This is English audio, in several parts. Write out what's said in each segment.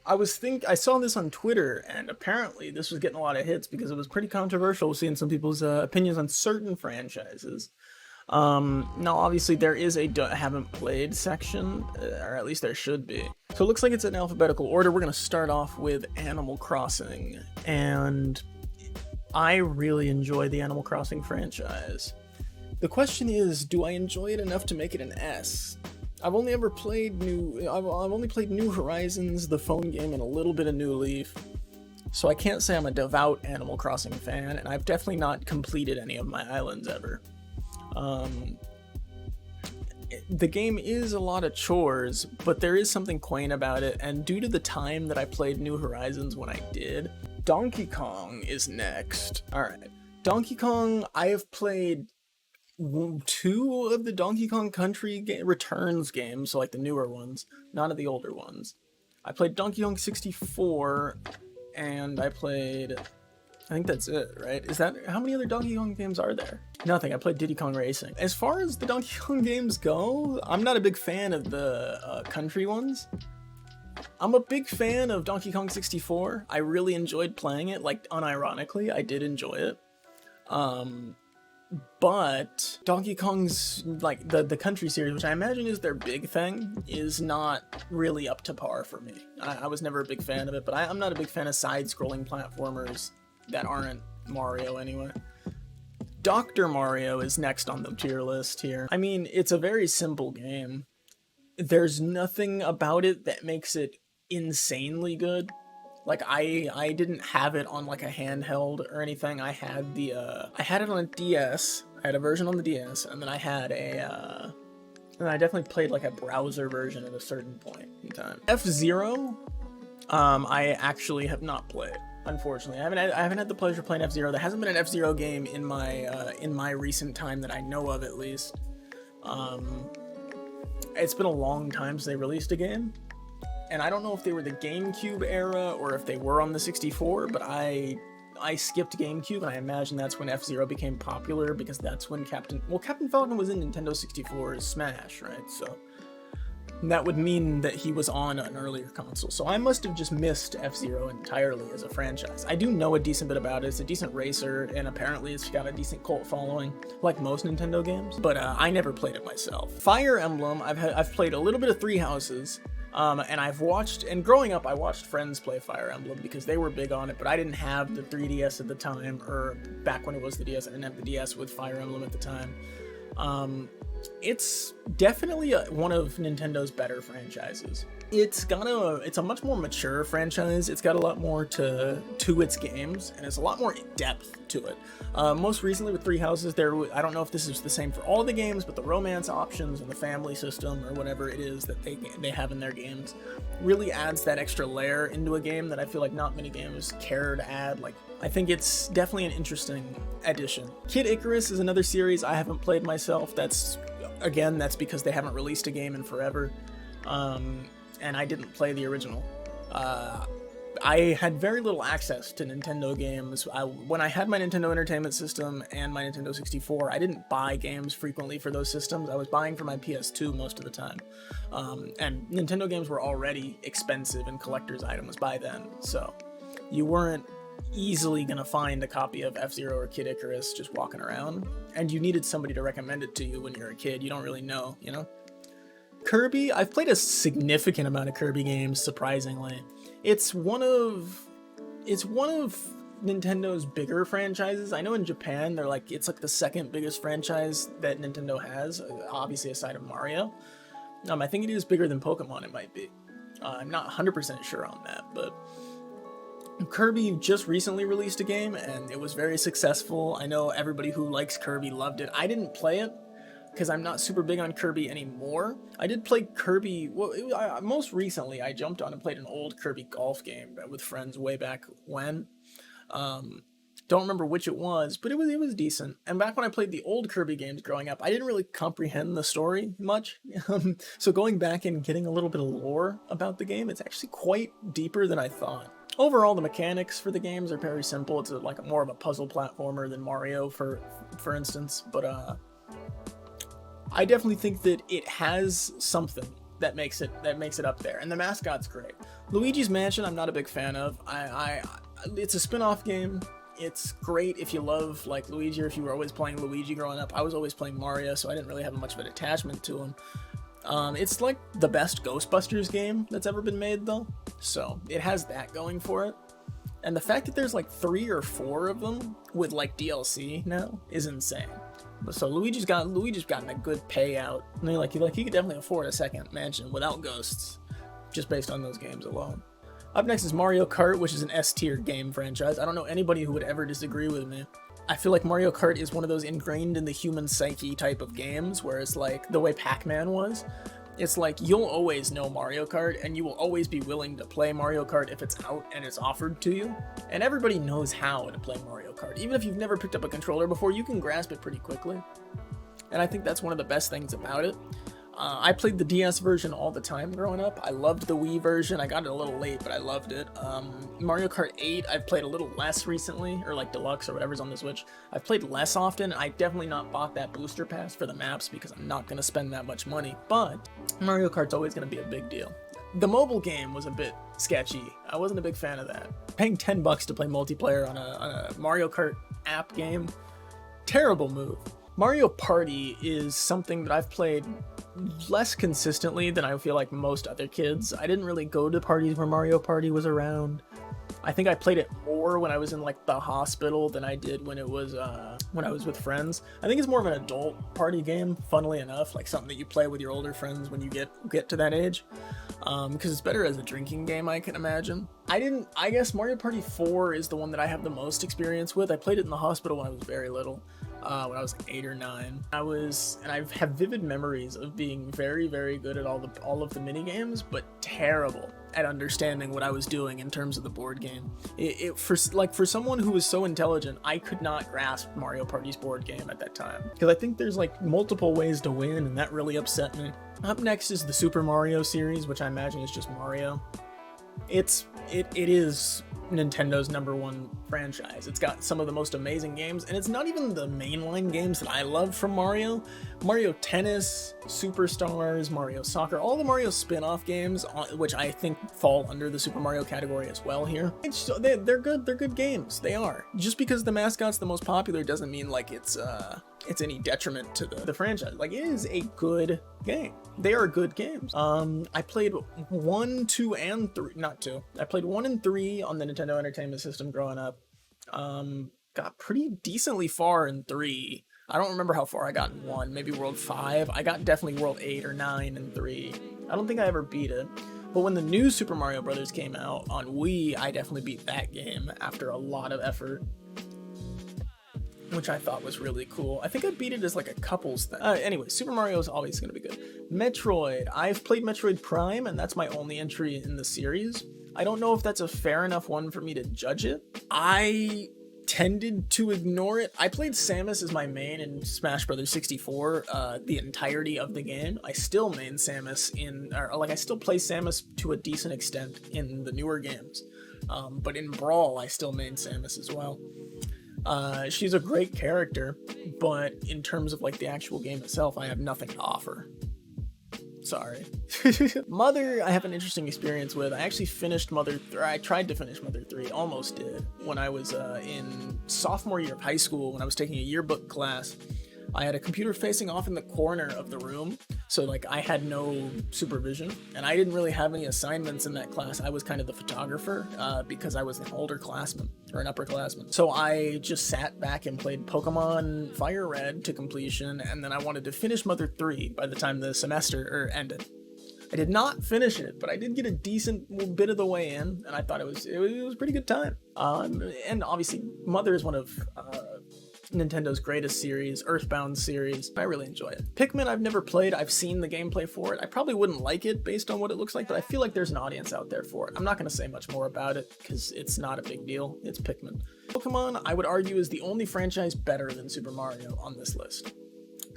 I saw this on Twitter, and apparently this was getting a lot of hits because it was pretty controversial seeing some people's opinions on certain franchises. Now obviously there is a haven't played section, or at least there should be. So it looks like it's in alphabetical order. We're gonna start off with Animal Crossing, and I really enjoy the Animal Crossing franchise. The question is, do I enjoy it enough to make it an S? I've only played New Horizons, the phone game, and a little bit of New Leaf. So I can't say I'm a devout Animal Crossing fan, and I've definitely not completed any of my islands ever. The game is a lot of chores, but there is something quaint about it, and due to the time that I played New Horizons when I did, Donkey Kong is next. Alright, Donkey Kong, I have played 2 of the Donkey Kong Country Returns games, so like the newer ones, none of the older ones. I played Donkey Kong 64, and I think that's it, right? How many other Donkey Kong games are there? Nothing. I played Diddy Kong Racing. As far as the Donkey Kong games go, I'm not a big fan of the country ones. I'm a big fan of Donkey Kong 64. I really enjoyed playing it, like unironically, I did enjoy it. But Donkey Kong's, like, the country series, which I imagine is their big thing, is not really up to par for me. I was never a big fan of it, but I'm not a big fan of side-scrolling platformers that aren't Mario anyway. Dr. Mario is next on the tier list here. I mean, it's a very simple game. There's nothing about it that makes it insanely good. Like, I didn't have it on, like, a handheld or anything. I had it on a DS. I had a version on the DS, and then I had and I definitely played, like, a browser version at a certain point in time. F-Zero, I actually have not played, unfortunately. I haven't had the pleasure of playing F-Zero. There hasn't been an F-Zero game in my recent time that I know of, at least. It's been a long time since they released a game. And I don't know if they were the GameCube era or if they were on the 64, but I skipped GameCube, and I imagine that's when F-Zero became popular, because that's when Captain Falcon was in Nintendo 64's Smash, right? So that would mean that he was on an earlier console. So I must have just missed F-Zero entirely as a franchise. I do know a decent bit about it. It's a decent racer, and apparently it's got a decent cult following, like most Nintendo games, but I never played it myself. Fire Emblem, I've played a little bit of Three Houses. And I've watched, and growing up, I watched friends play Fire Emblem because they were big on it, but I didn't have the 3DS at the time, or back when it was the DS, I didn't have the DS with Fire Emblem at the time. It's definitely one of Nintendo's better franchises. It's a much more mature franchise. It's got a lot more to its games, and it's a lot more depth to it. Most recently with Three Houses, I don't know if this is the same for all the games, but the romance options and the family system, or whatever it is that they have in their games, really adds that extra layer into a game that I feel like not many games care to add. Like, I think it's definitely an interesting addition. Kid Icarus is another series I haven't played myself. That's because they haven't released a game in forever. And I didn't play the original. I had very little access to Nintendo games. When I had my Nintendo Entertainment System and my Nintendo 64, I didn't buy games frequently for those systems. I was buying for my PS2 most of the time. And Nintendo games were already expensive and collector's items by then, so you weren't easily gonna find a copy of F-Zero or Kid Icarus just walking around, and you needed somebody to recommend it to you when you're a kid. You don't really know, you know? Kirby, I've played a significant amount of Kirby games, surprisingly. It's one of Nintendo's bigger franchises. I know in Japan, it's like the second biggest franchise that Nintendo has, obviously aside of Mario. I think it is bigger than Pokemon, it might be. I'm not 100% sure on that, but Kirby just recently released a game, and it was very successful. I know everybody who likes Kirby loved it. I didn't play it, because I'm not super big on Kirby anymore. I did play Kirby, most recently I jumped on and played an old Kirby golf game with friends way back when. Don't remember which it was, but it was decent. And back when I played the old Kirby games growing up, I didn't really comprehend the story much. So going back and getting a little bit of lore about the game, it's actually quite deeper than I thought. Overall, the mechanics for the games are very simple. It's more of a puzzle platformer than Mario, for instance, but I definitely think that it has something that makes it up there. And the mascot's great. Luigi's Mansion, I'm not a big fan of. It's a spin-off game. It's great if you love like Luigi, or if you were always playing Luigi growing up. I was always playing Mario, so I didn't really have much of an attachment to him. It's like the best Ghostbusters game that's ever been made, though, so it has that going for it. And the fact that there's like 3 or 4 of them with like DLC now is insane. So Luigi's gotten a good payout. I mean, like he could definitely afford a second mansion without ghosts, just based on those games alone. Up next is Mario Kart, which is an S-tier game franchise. I don't know anybody who would ever disagree with me. I feel like Mario Kart is one of those ingrained in the human psyche type of games, where it's like the way Pac-Man was. It's like you'll always know Mario Kart, and you will always be willing to play Mario Kart if it's out and it's offered to you. And everybody knows how to play Mario Kart. Even if you've never picked up a controller before, you can grasp it pretty quickly. And I think that's one of the best things about it. I played the DS version all the time growing up. I loved the Wii version. I got it a little late, but I loved it. Mario Kart 8, I've played a little less recently, or like Deluxe or whatever's on the Switch. I've played less often. I definitely not bought that booster pass for the maps because I'm not going to spend that much money, but Mario Kart's always going to be a big deal. The mobile game was a bit sketchy. I wasn't a big fan of that. Paying $10 to play multiplayer on a Mario Kart app game, terrible move. Mario Party is something that I've played less consistently than I feel like most other kids. I didn't really go to parties where Mario Party was around. I think I played it more when I was in like the hospital than I did when I was with friends. I think it's more of an adult party game, funnily enough, like something that you play with your older friends when you get to that age. Because it's better as a drinking game, I can imagine. I guess Mario Party 4 is the one that I have the most experience with. I played it in the hospital when I was very little. When I was like 8 or 9. I have vivid memories of being very, very good at all of the mini games, but terrible at understanding what I was doing in terms of the board game. For someone who was so intelligent, I could not grasp Mario Party's board game at that time, because I think there's like multiple ways to win, and that really upset me. Up next is the Super Mario series, which I imagine is just Mario. It is Nintendo's #1 franchise. It's got some of the most amazing games, and it's not even the mainline games that I love from Mario. Mario Tennis, Superstars, Mario Soccer, all the Mario spin-off games, which I think fall under the Super Mario category as well here. They're good games. They are. Just because the mascot's the most popular doesn't mean like it's any detriment to the franchise. Like, it is a good game. They are good games. I played 1, 2, and 3, not 2. I played 1 and 3 on the Nintendo Entertainment System growing up. Got pretty decently far in 3. I don't remember how far I got in 1, maybe World 5. I got definitely World 8 or 9 in 3. I don't think I ever beat it. But when the new Super Mario Bros. Came out on Wii, I definitely beat that game after a lot of effort, which I thought was really cool. I think I beat it as like a couples thing. Anyway, Super Mario is always going to be good. Metroid. I've played Metroid Prime, and that's my only entry in the series. I don't know if that's a fair enough one for me to judge it. I tended to ignore it. I played Samus as my main in Smash Bros. 64 the entirety of the game. I still main Samus I still play Samus to a decent extent in the newer games. But in Brawl, I still main Samus as well. She's a great character, but in terms of like the actual game itself, I have nothing to offer. Sorry. Mother, I have an interesting experience with. I actually finished I tried to finish Mother 3, almost did, when I was in sophomore year of high school, when I was taking a yearbook class. I had a computer facing off in the corner of the room, so like I had no supervision, and I didn't really have any assignments in that class. I was kind of the photographer because I was an older classman, or an upperclassman. So I just sat back and played Pokemon Fire Red to completion, and then I wanted to finish Mother 3 by the time the semester ended. I did not finish it, but I did get a decent bit of the way in, and I thought it was a pretty good time. And obviously, Mother is one of Nintendo's greatest series, Earthbound series. I really enjoy it. Pikmin I've never played. I've seen the gameplay for it. I probably wouldn't like it based on what it looks like, but I feel like there's an audience out there for it. I'm not going to say much more about it because it's not a big deal. It's Pikmin. Pokemon, I would argue, is the only franchise better than Super Mario on this list.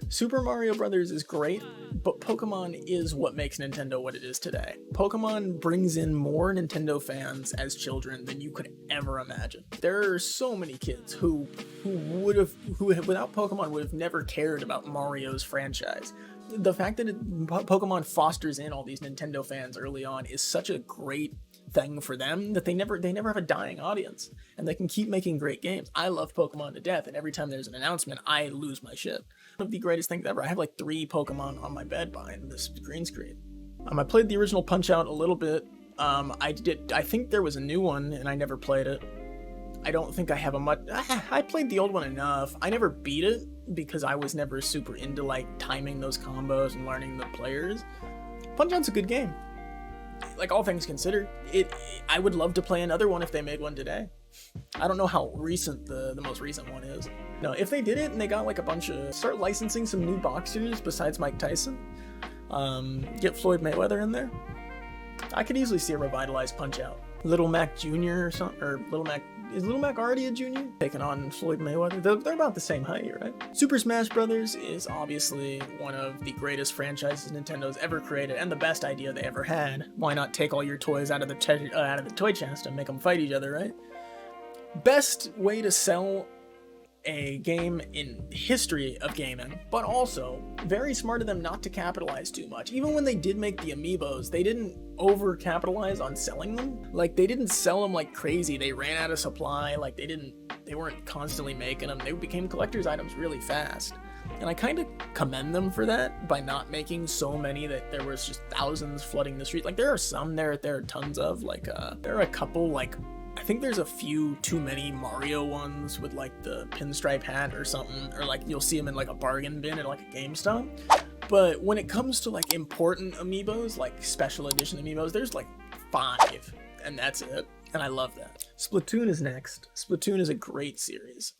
Super Mario Brothers is great, but Pokemon is what makes Nintendo what it is today. Pokemon brings in more Nintendo fans as children than you could ever imagine. There are so many kids who without Pokemon would have never cared about Mario's franchise. the fact that Pokemon fosters in all these Nintendo fans early on is such a great thing for them that they never have a dying audience, and they can keep making great games. I love Pokemon to death, and every time there's an announcement, I lose my shit. One of the greatest things ever. I have like 3 Pokemon on my bed behind this green screen. I played the original Punch-Out a little bit. I think there was a new one, and I never played it. I don't think I have a much. I played the old one enough. I never beat it because I was never super into like timing those combos and learning the players. Punch-Out's a good game. Like, all things considered, I would love to play another one if they made one today. I don't know how recent the most recent one is. No, if they did it and they got like a bunch of, start licensing some new boxers besides Mike Tyson, get Floyd Mayweather in there, I could easily see a revitalized Punch-Out. Little Mac Jr. or something, or is Little Mac already a junior? Taking on Floyd Mayweather. They're about the same height, right? Super Smash Brothers is obviously one of the greatest franchises Nintendo's ever created, and the best idea they ever had. Why not take all your toys out of the toy chest and make them fight each other, right? Best way to sell a game in history of gaming, but also very smart of them not to capitalize too much. Even when they did make the amiibos, they didn't over capitalize on selling them. Like, they didn't sell them like crazy. They ran out of supply. Like, they weren't constantly making them. They became collector's items really fast. And I kind of commend them for that by not making so many that there was just thousands flooding the street. Like, there are some there are tons of, like, there are a couple, like, I think there's a few too many Mario ones with like the pinstripe hat or something, or like you'll see them in like a bargain bin at like a GameStop. But when it comes to like important amiibos, like special edition amiibos, there's like 5, and that's it. And I love that. Splatoon is next. Splatoon is a great series.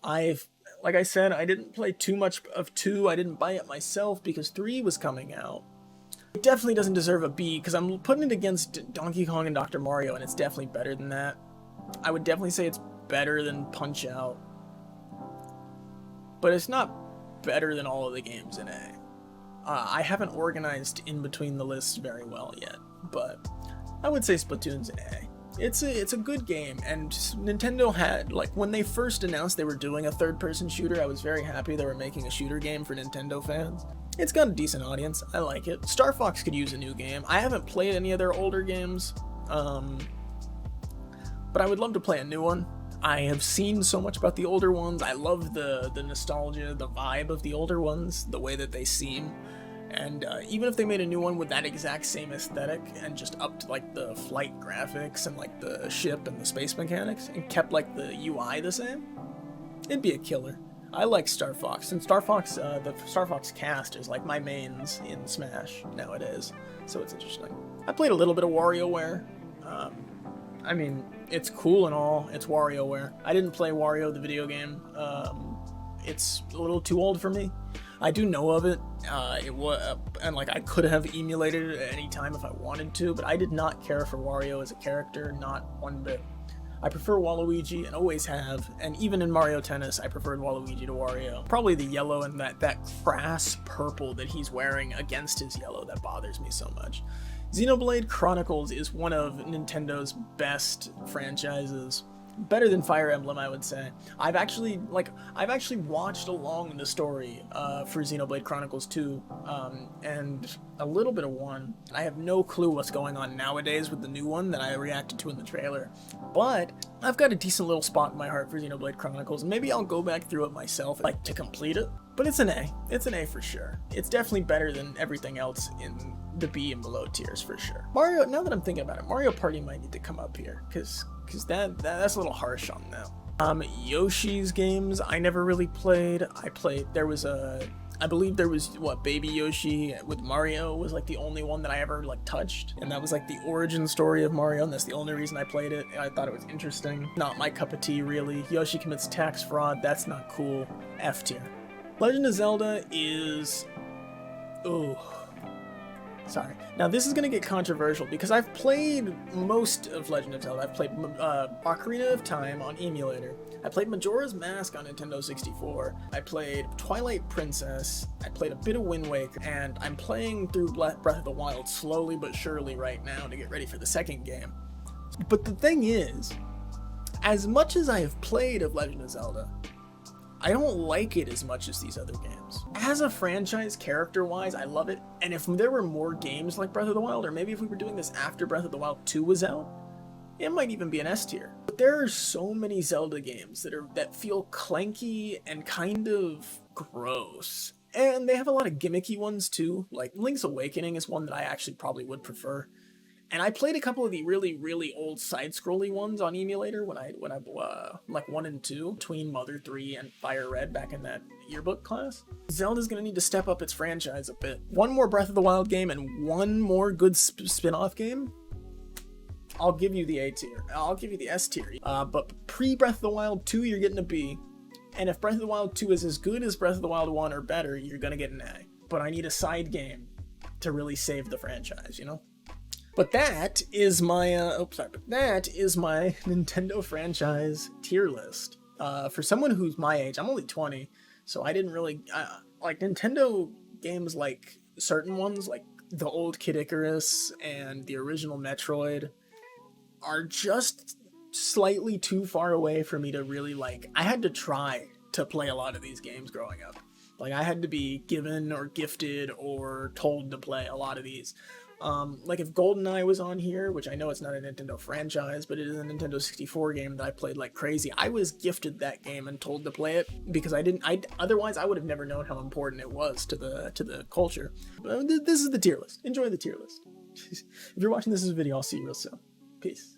Like I said, I didn't play too much of 2. I didn't buy it myself because 3 was coming out. It definitely doesn't deserve a B because I'm putting it against Donkey Kong and Dr. Mario, and it's definitely better than that. I would definitely say it's better than Punch-Out, but it's not better than all of the games in A. I haven't organized in between the lists very well yet, but I would say Splatoon's an A. It's a good game, and Nintendo had, like, when they first announced they were doing a third-person shooter, I was very happy they were making a shooter game for Nintendo fans. It's got a decent audience. I like it. Star Fox could use a new game. I haven't played any of their older games, but I would love to play a new one. I have seen so much about the older ones. I love the nostalgia, the vibe of the older ones, the way that they seem. And even if they made a new one with that exact same aesthetic and just upped like the flight graphics and like the ship and the space mechanics and kept like the UI the same, it'd be a killer. I like Star Fox, and Star Fox, the Star Fox cast is like my mains in Smash nowadays, so it's interesting. I played a little bit of WarioWare. I mean, it's cool and all, it's WarioWare. I didn't play Wario the video game. It's a little too old for me. I do know of it, and like I could have emulated it at any time if I wanted to, but I did not care for Wario as a character, not one bit. I prefer Waluigi and always have, and even in Mario Tennis, I preferred Waluigi to Wario. Probably the yellow and that crass purple that he's wearing against his yellow that bothers me so much. Xenoblade Chronicles is one of Nintendo's best franchises. Better than Fire Emblem, I would say. I've actually watched along the story for Xenoblade Chronicles 2 and a little bit of 1. I have no clue what's going on nowadays with the new one that I reacted to in the trailer, but I've got a decent little spot in my heart for Xenoblade Chronicles, and maybe I'll go back through it myself, like, to complete it. But it's an A. It's an A for sure. It's definitely better than everything else in the B and below tiers for sure. Mario, now that I'm thinking about it, Mario Party might need to come up here, because that's a little harsh on them. Yoshi's games, I never really played. I believe there was, Baby Yoshi with Mario was like the only one that I ever like touched, and that was like the origin story of Mario, and that's the only reason I played it, and I thought it was interesting. Not my cup of tea, really. Yoshi commits tax fraud, that's not cool. F tier. Legend of Zelda is... Sorry. Now this is going to get controversial because I've played most of Legend of Zelda. I've played Ocarina of Time on emulator. I played Majora's Mask on Nintendo 64. I played Twilight Princess. I played a bit of Wind Waker, and I'm playing through Breath of the Wild slowly but surely right now to get ready for the second game. But the thing is, as much as I have played of Legend of Zelda, I don't like it as much as these other games. As a franchise, character-wise, I love it. And if there were more games like Breath of the Wild, or maybe if we were doing this after Breath of the Wild 2 was out, it might even be an S tier. But there are so many Zelda games that feel clanky and kind of gross. And they have a lot of gimmicky ones too. Like Link's Awakening is one that I actually probably would prefer. And I played a couple of the really old side-scrolly ones on emulator when I like 1 and 2, between Mother 3 and Fire Red back in that yearbook class. Zelda's gonna need to step up its franchise a bit. One more Breath of the Wild game and one more good spin-off game, I'll give you the A tier. I'll give you the S tier. But pre-Breath of the Wild 2, you're getting a B. And if Breath of the Wild 2 is as good as Breath of the Wild 1 or better, you're gonna get an A. But I need a side game to really save the franchise, you know? But that is my, that is my Nintendo franchise tier list. For someone who's my age, I'm only 20, so I didn't really, like Nintendo games like certain ones, like the old Kid Icarus and the original Metroid, are just slightly too far away for me to really like. I had to try to play a lot of these games growing up. Like I had to be given or gifted or told to play a lot of these. Like if GoldenEye was on here, which I know it's not a Nintendo franchise, but it is a Nintendo 64 game that I played like crazy. I was gifted that game and told to play it because otherwise I would have never known how important it was to the culture. But this is the tier list. Enjoy the tier list. If you're watching this video, I'll see you real soon. Peace.